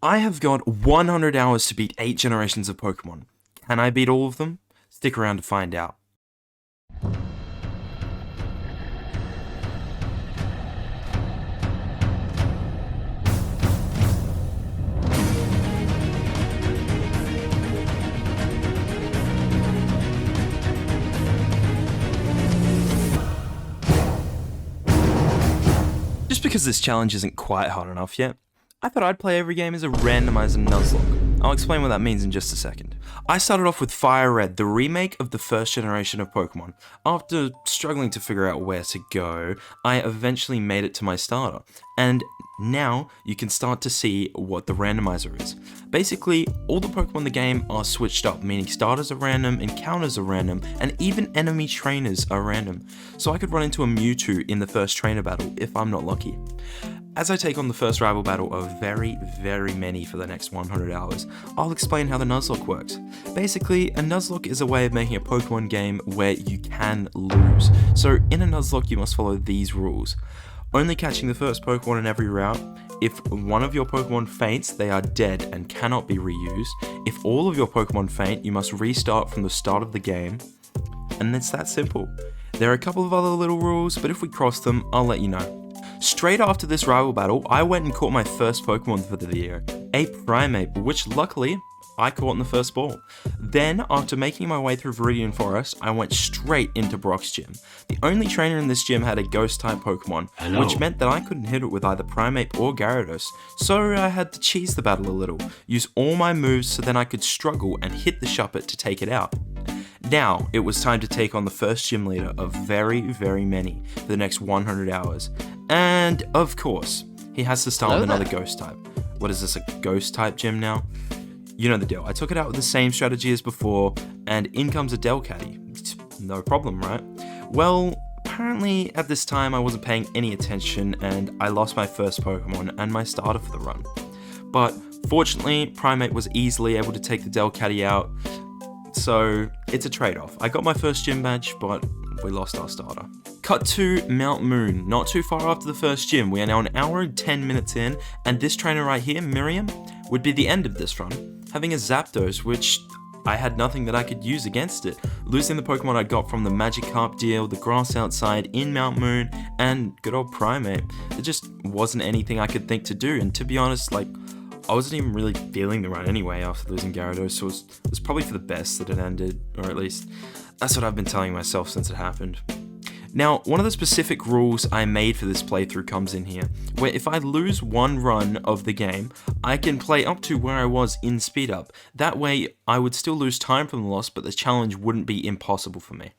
I have got 100 hours to beat 8 generations of Pokemon. Can I beat all of them? Stick around to find out. Just because this challenge isn't quite hard enough yet, I thought I'd play every game as a randomizer Nuzlocke. I'll explain what that means in just a second. I started off with Fire Red, the remake of the first generation of Pokemon. After struggling to figure out where to go, I eventually made it to my starter, and now you can start to see what the randomizer is. Basically, all the Pokemon in the game are switched up, meaning starters are random, encounters are random, and even enemy trainers are random. So I could run into a Mewtwo in the first trainer battle if I'm not lucky. As I take on the first rival battle of very, very many for the next 100 hours, I'll explain how the Nuzlocke works. Basically, a Nuzlocke is a way of making a Pokemon game where you can lose. So in a Nuzlocke, you must follow these rules. Only catching the first Pokemon in every route. If one of your Pokemon faints, they are dead and cannot be reused. If all of your Pokemon faint, you must restart from the start of the game. And it's that simple. There are a couple of other little rules, but if we cross them, I'll let you know. Straight after this rival battle, I went and caught my first Pokemon for the video, a Primeape, which luckily I caught in the first ball. Then, after making my way through Viridian Forest, I went straight into Brock's gym. The only trainer in this gym had a Ghost-type Pokemon, which meant that I couldn't hit it with either Primeape or Gyarados, so I had to cheese the battle a little, use all my moves so then I could struggle and hit the Shuppet to take it out. Now, it was time to take on the first gym leader of very, very many for the next 100 hours. And, of course, he has to start with another ghost type. What is this, a ghost type gym now? You know the deal. I took it out with the same strategy as before, and in comes a Delcatty. No problem, right? Well, apparently at this time I wasn't paying any attention, and I lost my first Pokemon and my starter for the run. But, fortunately, Primeape was easily able to take the Delcatty out, so it's a trade-off. I got my first gym badge, but we lost our starter. Cut to Mount Moon, not too far after the first gym. We are now an hour and 10 minutes in, and this trainer right here, Miriam, would be the end of this run, having a Zapdos, which I had nothing that I could use against it. Losing the Pokemon I got from the Magikarp deal, the grass outside in Mount Moon, and good old Primeape. There just wasn't anything I could think to do, and to be honest, I wasn't even really feeling the run anyway after losing Gyarados, so it was probably for the best that it ended, or at least that's what I've been telling myself since it happened. Now, one of the specific rules I made for this playthrough comes in here, where if I lose one run of the game, I can play up to where I was in speed up. That way, I would still lose time from the loss, but the challenge wouldn't be impossible for me.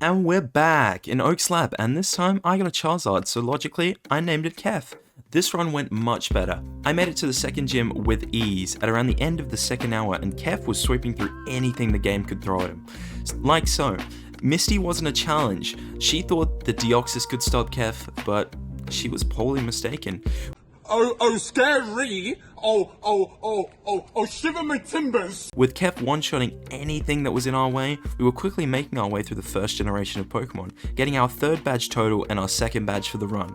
And we're back in Oak's Lab, and this time I got a Charizard, so logically, I named it Kef. This run went much better. I made it to the second gym with ease at around the end of the second hour, and Kef was sweeping through anything the game could throw at him. Like so. Misty wasn't a challenge. She thought that Deoxys could stop Kef, but she was poorly mistaken. Oh, scary! Oh, shiver my timbers! With Kef one-shotting anything that was in our way, we were quickly making our way through the first generation of Pokemon, getting our third badge total and our second badge for the run.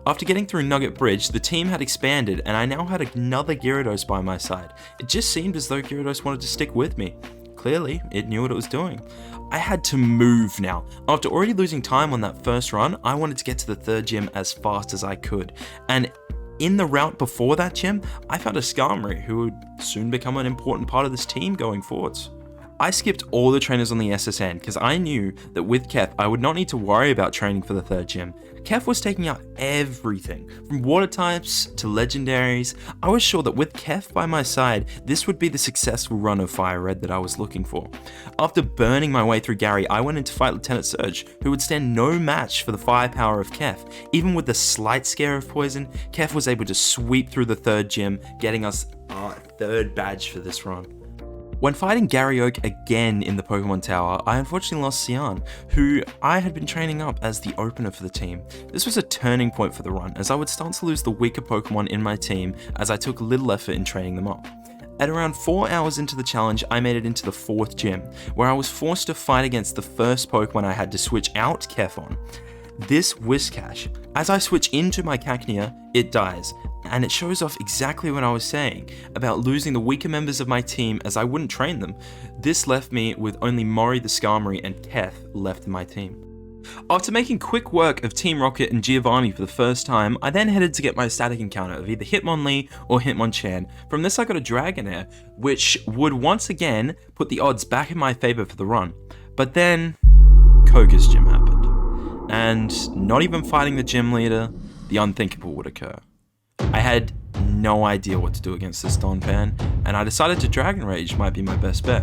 After getting through Nugget Bridge, the team had expanded and I now had another Gyarados by my side. It just seemed as though Gyarados wanted to stick with me. Clearly, it knew what it was doing. I had to move now. After already losing time on that first run, I wanted to get to the third gym as fast as I could. And in the route before that gym, I found a Skarmory who would soon become an important part of this team going forwards. I skipped all the trainers on the SSN because I knew that with Kef I would not need to worry about training for the third gym. Kef was taking out everything, from water types to legendaries. I was sure that with Kef by my side, this would be the successful run of Fire Red that I was looking for. After burning my way through Gary, I went in to fight Lieutenant Surge, who would stand no match for the firepower of Kef. Even with the slight scare of poison, Kef was able to sweep through the third gym, getting us our third badge for this run. When fighting Gary Oak again in the Pokemon Tower, I unfortunately lost Cyan, who I had been training up as the opener for the team. This was a turning point for the run, as I would start to lose the weaker Pokemon in my team as I took little effort in training them up. At around 4 hours into the challenge, I made it into the fourth gym, where I was forced to fight against the first Pokemon I had to switch out Kef on. This Whiscash, as I switch into my Cacnea, it dies, and it shows off exactly what I was saying about losing the weaker members of my team as I wouldn't train them. This left me with only Mori the Skarmory and Keth left in my team. After making quick work of Team Rocket and Giovanni for the first time, I then headed to get my static encounter of either Hitmonlee or Hitmonchan. From this I got a Dragonair, which would once again put the odds back in my favour for the run. But then, Koga's gym happened. And not even fighting the gym leader, the unthinkable would occur. I had no idea what to do against this Donphan, and I decided to Dragon Rage might be my best bet.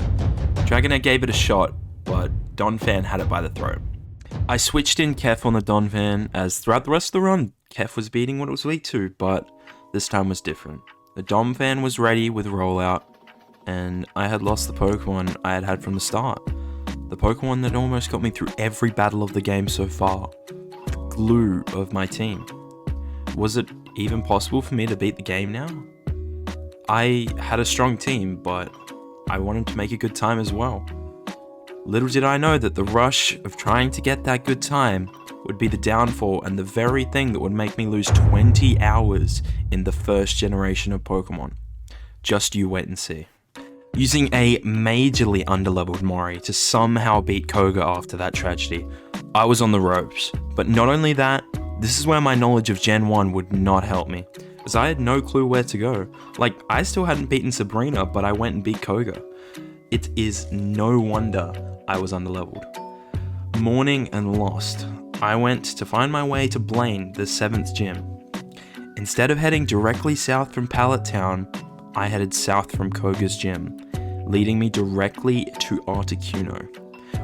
Dragonair gave it a shot, but Donphan had it by the throat. I switched in Kef on the Donphan, as throughout the rest of the run, Kef was beating what it was weak to, but this time was different. The Donphan was ready with Rollout, and I had lost the Pokemon I had had from the start. The Pokemon that almost got me through every battle of the game so far. The glue of my team. Was it even possible for me to beat the game now? I had a strong team, but I wanted to make a good time as well. Little did I know that the rush of trying to get that good time would be the downfall and the very thing that would make me lose 20 hours in the first generation of Pokemon. Just you wait and see. Using a majorly underleveled Mori to somehow beat Koga after that tragedy, I was on the ropes. But not only that, this is where my knowledge of Gen 1 would not help me, as I had no clue where to go. Like, I still hadn't beaten Sabrina, but I went and beat Koga. It is no wonder I was underleveled. Mourning and lost, I went to find my way to Blaine, the 7th gym. Instead of heading directly south from Pallet Town, I headed south from Koga's gym, leading me directly to Articuno,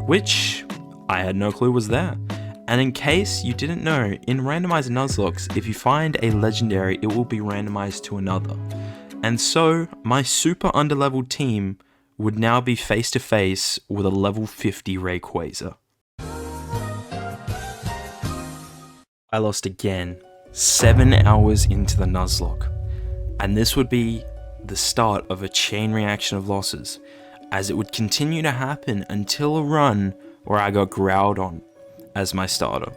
which I had no clue was there. And in case you didn't know, in randomized Nuzlocke, if you find a legendary, it will be randomized to another. And so, my super underleveled team would now be face to face with a level 50 Rayquaza. I lost again, 7 hours into the Nuzlocke, and this would be the start of a chain reaction of losses, as it would continue to happen until a run where I got Groudon as my starter.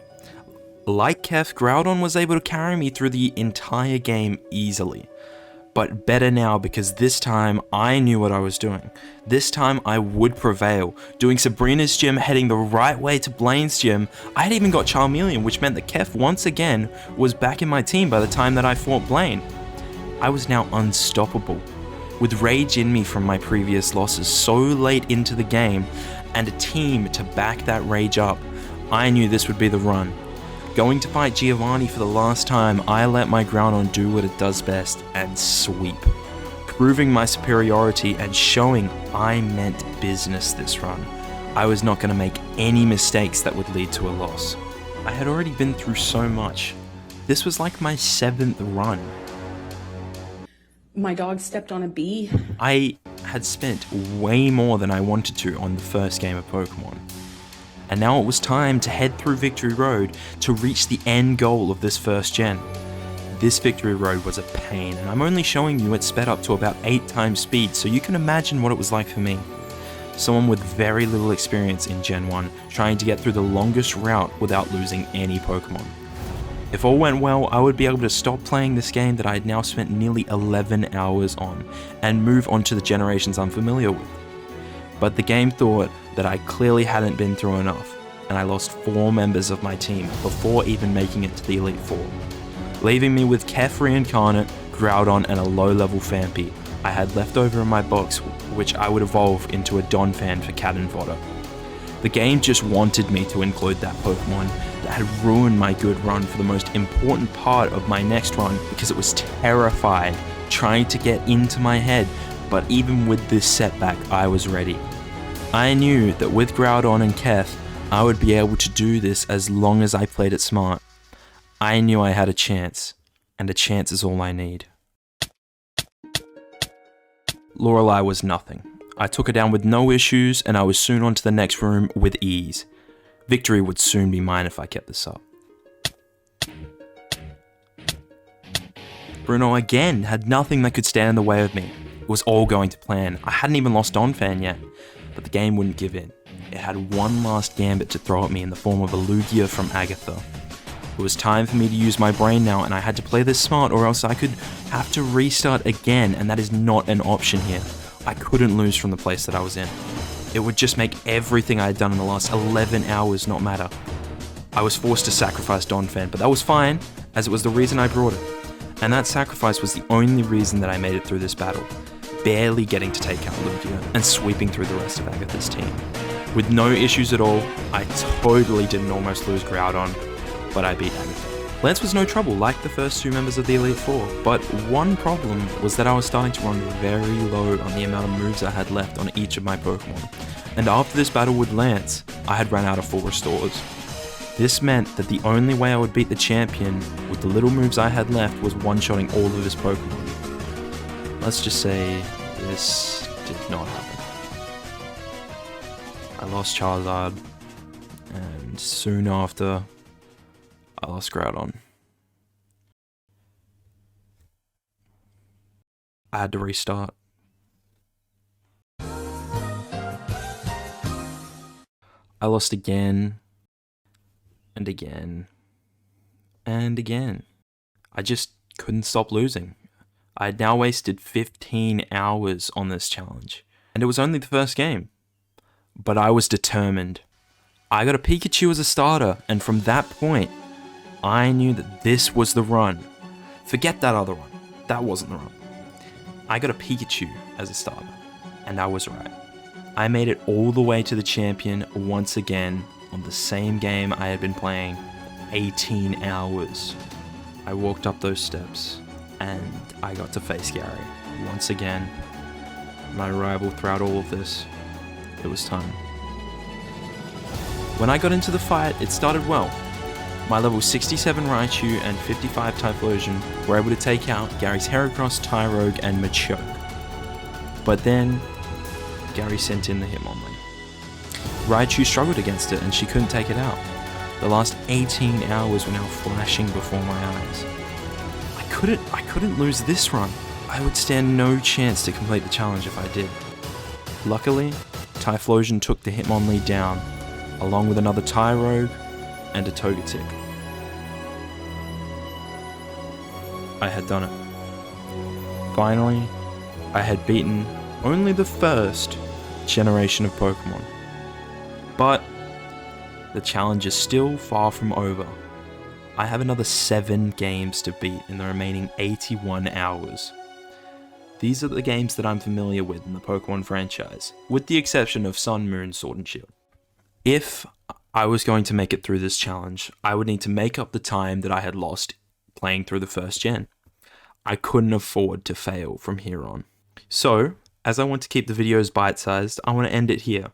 Like Kef, Groudon was able to carry me through the entire game easily. But better now, because this time I knew what I was doing. This time I would prevail. Doing Sabrina's gym, heading the right way to Blaine's gym. I had even got Charmeleon, which meant that Kef once again was back in my team by the time that I fought Blaine. I was now unstoppable. With rage in me from my previous losses so late into the game, and a team to back that rage up, I knew this would be the run. Going to fight Giovanni for the last time, I let my Groudon do what it does best and sweep. Proving my superiority and showing I meant business this run. I was not going to make any mistakes that would lead to a loss. I had already been through so much. This was like my 7th run. My dog stepped on a bee. I had spent way more than I wanted to on the first game of Pokemon. And now it was time to head through Victory Road to reach the end goal of this first gen. This Victory Road was a pain, and I'm only showing you it sped up to about 8 times speed, so you can imagine what it was like for me. Someone with very little experience in Gen 1, trying to get through the longest route without losing any Pokemon. If all went well, I would be able to stop playing this game that I had now spent nearly 11 hours on, and move on to the generations I'm familiar with. But the game thought that I clearly hadn't been through enough, and I lost 4 members of my team before even making it to the Elite Four. Leaving me with Kef Reincarnate, Groudon, and a low-level Phanpy I had left over in my box, which I would evolve into a Donphan for Cat and Fodder. The game just wanted me to include that Pokemon that had ruined my good run for the most important part of my next run, because it was terrified, trying to get into my head, but even with this setback, I was ready. I knew that with Groudon and Kef, I would be able to do this as long as I played it smart. I knew I had a chance, and a chance is all I need. Lorelei was nothing. I took her down with no issues, and I was soon on to the next room with ease. Victory would soon be mine if I kept this up. Bruno again had nothing that could stand in the way of me. It was all going to plan. I hadn't even lost Donphan yet, but the game wouldn't give in. It had one last gambit to throw at me in the form of a Lugia from Agatha. It was time for me to use my brain now, and I had to play this smart or else I could have to restart again, and that is not an option here. I couldn't lose from the place that I was in. It would just make everything I had done in the last 11 hours not matter. I was forced to sacrifice Donphan, but that was fine, as it was the reason I brought it. And that sacrifice was the only reason that I made it through this battle, barely getting to take out Lugia and sweeping through the rest of Agatha's team. With no issues at all, I totally didn't almost lose Groudon, but I beat Agatha. Lance was no trouble, like the first two members of the Elite Four, but one problem was that I was starting to run very low on the amount of moves I had left on each of my Pokemon. And after this battle with Lance, I had run out of full restores. This meant that the only way I would beat the champion with the little moves I had left was one-shotting all of his Pokemon. Let's just say this did not happen. I lost Charizard, and soon after, I lost Groudon. I had to restart. I lost again, and again, and again. I just couldn't stop losing. I had now wasted 15 hours on this challenge, and it was only the first game. But I was determined. I got a Pikachu as a starter, and from that point, I knew that this was the run. Forget that other one. That wasn't the run. I got a Pikachu as a starter, and I was right. I made it all the way to the champion once again on the same game I had been playing 18 hours. I walked up those steps, and I got to face Gary once again. My rival throughout all of this. It was time. When I got into the fight, it started well. My level 67 Raichu and 55 Typhlosion were able to take out Gary's Heracross, Tyrogue, and Machoke. But then, Gary sent in the Hitmonlee. Raichu struggled against it and she couldn't take it out. The last 18 hours were now flashing before my eyes. I couldn't lose this run. I would stand no chance to complete the challenge if I did. Luckily, Typhlosion took the Hitmonlee down, along with another Tyrogue and a Togetic. I had done it. Finally, I had beaten only the first generation of Pokemon. But the challenge is still far from over. I have another 7 games to beat in the remaining 81 hours. These are the games that I'm familiar with in the Pokemon franchise, with the exception of Sun, Moon, Sword and Shield. If I was going to make it through this challenge, I would need to make up the time that I had lost playing through the first gen. I couldn't afford to fail from here on. So, as I want to keep the videos bite-sized, I want to end it here.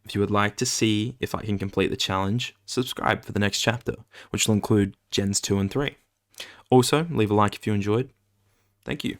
If you would like to see if I can complete the challenge, subscribe for the next chapter, which will include Gens 2 and 3. Also, leave a like if you enjoyed. Thank you.